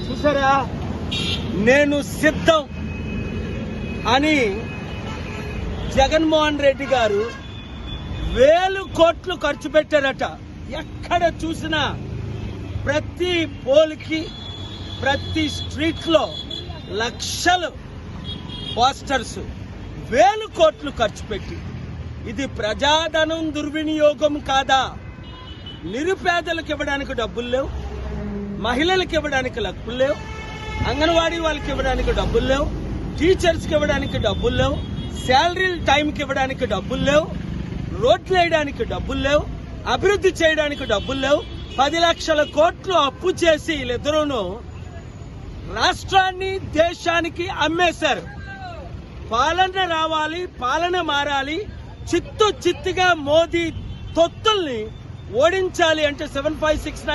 చూసారా, నేను సిద్ధం అని జగన్మోహన్ రెడ్డి గారు 1000 కోట్లు ఖర్చు పెట్టారట. ఎక్కడ చూసినా ప్రతి పోల్కి, ప్రతి స్ట్రీట్ లో లక్షలు పోస్టర్స్, 1000 కోట్లు ఖర్చు పెట్టి. ఇది ప్రజాధనం దుర్వినియోగం కాదా? నిరుపేదలకు ఇవ్వడానికి డబ్బులు లేవు, మహిళలకు ఇవ్వడానికి డబ్బులు లేవు, అంగన్వాడీ వాళ్ళకి ఇవ్వడానికి డబ్బులు లేవు, టీచర్స్కి ఇవ్వడానికి డబ్బులు లేవు, శాలరీలు టైంకి ఇవ్వడానికి డబ్బులు లేవు, రోడ్లు వేయడానికి డబ్బులు లేవు, అభివృద్ధి చేయడానికి డబ్బులు లేవు. 10 లక్షల కోట్లు అప్పు చేసి వీళ్ళిద్దరూను రాష్ట్రాన్ని, దేశానికి అమ్మేశారు. పాలన రావాలి, పాలన మారాలి, చిత్తుగా మోదీ తొత్తుల్ని ఓడించాలి అంటే 7569